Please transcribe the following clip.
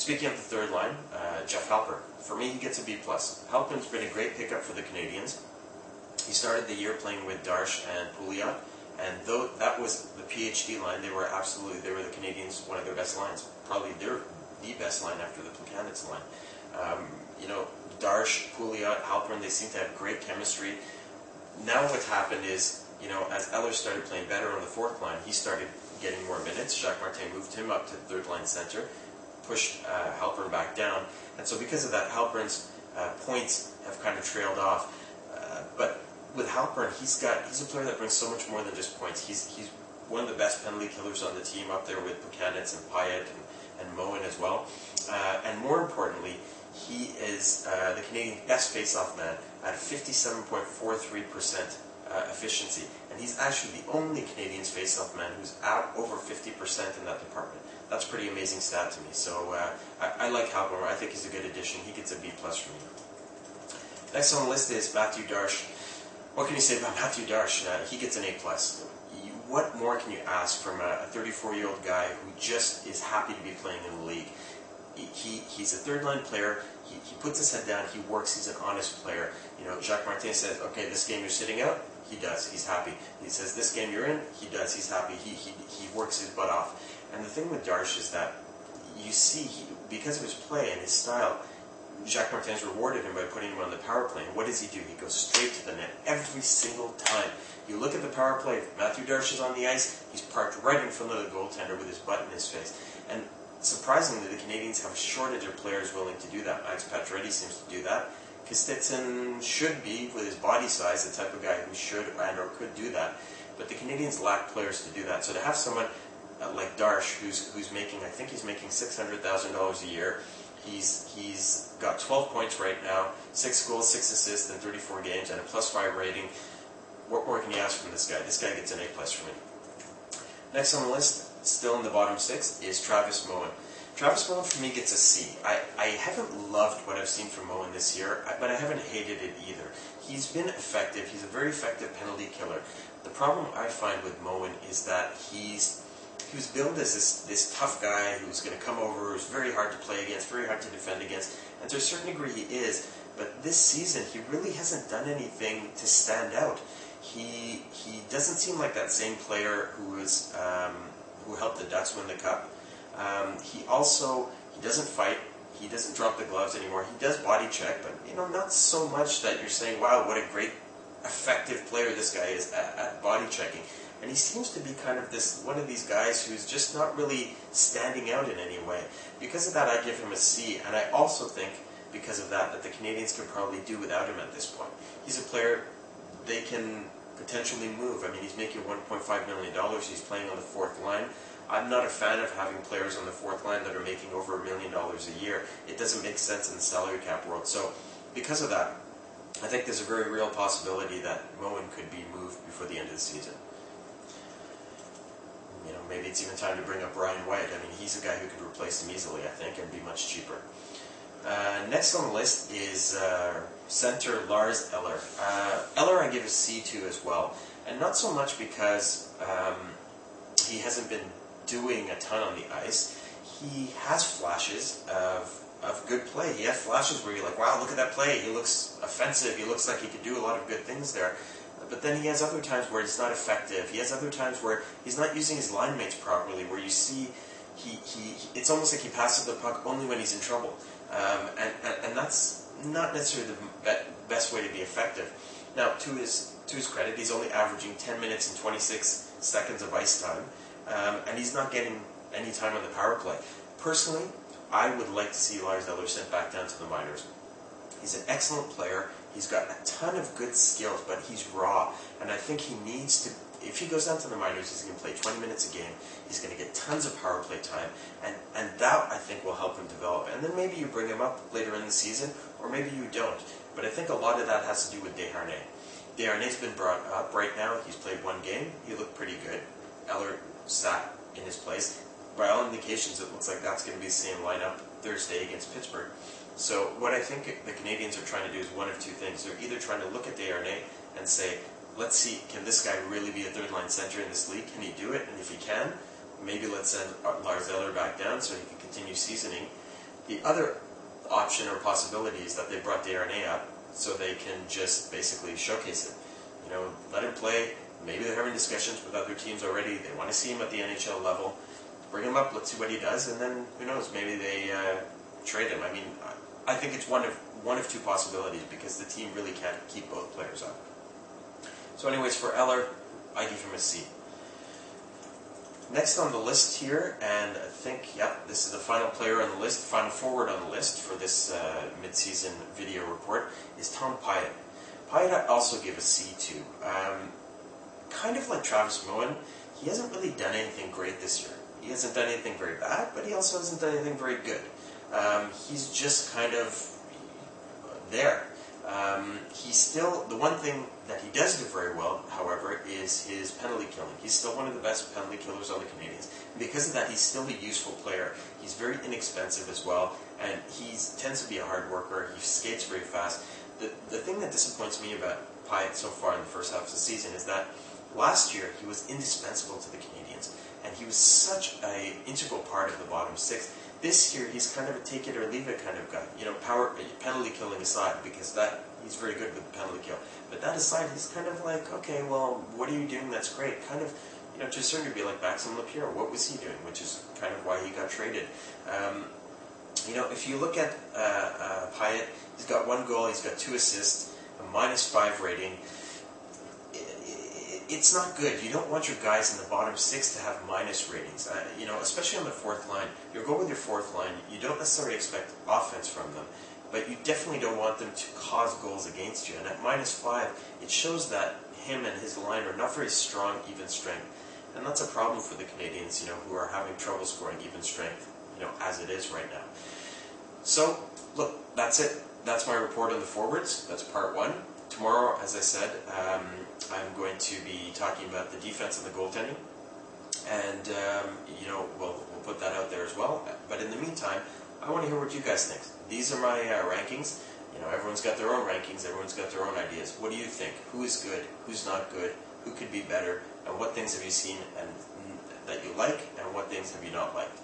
speaking of the third line, Jeff Halper. For me, he gets a B+. Halpern's been a great pickup for the Canadiens. He started the year playing with Darche and Pouliot, and though that was the PhD line, they were the Canadiens' one of their best lines. Probably the best line after the Plekanec line. Darche, Pouliot, Halpern, they seem to have great chemistry. Now what's happened is, as Eller started playing better on the fourth line, he started getting more minutes. Jacques Martin moved him up to third line center, pushed Halpern back down, and so because of that, Halpern's points have kind of trailed off. But with Halpern, he's a player that brings so much more than just points. He's one of the best penalty killers on the team, up there with Plekanec and Payet and Moen as well. And more importantly, he is the Canadian best face-off man at 57.43% efficiency. And he's actually the only Canadians face-off man who's at over 50% in that department. That's a pretty amazing stat to me. So I like Halpern. I think he's a good addition. He gets a B+ from me. Next on the list is Matthew Darche. What can you say about Matthew Darche? He gets an A+. What more can you ask from a 34-year-old guy who just is happy to be playing in the league? He's a third-line player. He puts his head down. He works. He's an honest player. Jacques Martin says, okay, this game you're sitting out, he does. He's happy. He says, this game you're in, he does. He's happy. He works his butt off. And the thing with Darche is that you see, because of his play and his style, Jacques Martin's rewarded him by putting him on the power play. And what does he do? He goes straight to the net every single time. You look at the power play, if Matthew Darche is on the ice, he's parked right in front of the goaltender with his butt in his face. And surprisingly, the Canadiens have a shortage of players willing to do that. Max Pacioretty seems to do that. Kostitsyn should be, with his body size, the type of guy who should and or could do that. But the Canadiens lack players to do that. So to have someone like Darche, who's making, I think he's making $600,000 a year. He's got 12 points right now, 6 goals, 6 assists in 34 games, and a +5 rating. What more can you ask from this guy? This guy gets an A+ for me. Next on the list, still in the bottom 6, is Travis Moen. Travis Moen for me gets a C. I haven't loved what I've seen from Moen this year, but I haven't hated it either. He's been effective. He's a very effective penalty killer. The problem I find with Moen is that he was billed as this tough guy who's going to come over, who's very hard to play against, very hard to defend against, and to a certain degree he is. But this season, he really hasn't done anything to stand out. He doesn't seem like that same player who helped the Ducks win the Cup. He doesn't fight. He doesn't drop the gloves anymore. He does body check, but not so much that you're saying, wow, what a great effective player this guy is at body checking. And he seems to be kind of one of these guys who's just not really standing out in any way. Because of that, I give him a C, and I also think, because of that the Canadiens could probably do without him at this point. He's a player they can potentially move. I mean, he's making $1.5 million. He's playing on the fourth line. I'm not a fan of having players on the fourth line that are making over $1 million a year. It doesn't make sense in the salary cap world. So, because of that, I think there's a very real possibility that Moen could be moved before the end of the season. Maybe it's even time to bring up Ryan White. I mean, he's a guy who could replace him easily, I think, and be much cheaper. Next on the list is center Lars Eller. Eller I give a C to as well, and not so much because he hasn't been doing a ton on the ice. He has flashes of good play. He has flashes where you're like, wow, look at that play. He looks offensive. He looks like he could do a lot of good things there. But then he has other times where it's not effective. He has other times where he's not using his line mates properly, where you see it's almost like he passes the puck only when he's in trouble. And that's not necessarily the best way to be effective. Now, to his credit, he's only averaging 10 minutes and 26 seconds of ice time, and he's not getting any time on the power play. Personally, I would like to see Lars Eller sent back down to the minors. He's an excellent player. He's got a ton of good skills, but he's raw. And I think he needs to, if he goes down to the minors, he's going to play 20 minutes a game. He's going to get tons of power play time. And that, I think, will help him develop. And then maybe you bring him up later in the season, or maybe you don't. But I think a lot of that has to do with Desharnais. Desharnais' been brought up right now. He's played one game. He looked pretty good. Eller sat in his place. By all indications, it looks like that's going to be the same lineup Thursday against Pittsburgh. So what I think the Canadiens are trying to do is one of two things. They're either trying to look at Desharnais and say, let's see, can this guy really be a third-line center in this league? Can he do it? And if he can, maybe let's send Lars Eller back down so he can continue seasoning. The other option or possibility is that they brought DRNA up so they can just basically showcase it. You know, let him play. Maybe they're having discussions with other teams already. They want to see him at the NHL level. Bring him up, let's see what he does, and then who knows, maybe they trade him. I mean, I think it's one of two possibilities because the team really can't keep both players up. So anyways, for Eller, I give him a C. Next on the list here, and I think, yep, this is the final player on the list, final forward on the list for this mid-season video report, is Tom Pyatt. Pyatt I also give a C too. Kind of like Travis Moen, he hasn't really done anything great this year. He hasn't done anything very bad, but he also hasn't done anything very good. He's just kind of there. He's still, the one thing that he does do very well, however, is his penalty killing. He's still one of the best penalty killers on the Canadiens. And because of that, he's still a useful player. He's very inexpensive as well, and he tends to be a hard worker. He skates very fast. The thing that disappoints me about Pyatt so far in the first half of the season is that last year he was indispensable to the Canadiens, and he was such an integral part of the bottom six. This year, he's kind of a take it or leave it kind of guy. You know, penalty killing aside, because he's very good with the penalty kill. But that aside, he's kind of like, okay, well, what are you doing that's great? Kind of, you know, to a certain degree, like Maxime Lapierre. What was he doing? Which is kind of why he got traded. You know, if you look at Pyatt, he's got 1 goal, he's got 2 assists, a -5 rating. It's not good. You don't want your guys in the bottom 6 to have minus ratings. You know, especially on the 4th line. You'll go with your 4th line. You don't necessarily expect offense from them, but you definitely don't want them to cause goals against you. And at -5, it shows that him and his line are not very strong even strength. And that's a problem for the Canadiens, you know, who are having trouble scoring even strength, you know, as it is right now. So, look, that's it. That's my report on the forwards. That's part 1. Tomorrow, as I said, I'm going to be talking about the defense and the goaltending, and you know, we'll put that out there as well. But in the meantime, I want to hear what you guys think. These are my rankings. You know, everyone's got their own rankings. Everyone's got their own ideas. What do you think? Who is good? Who's not good? Who could be better? And what things have you seen and that you like? And what things have you not liked?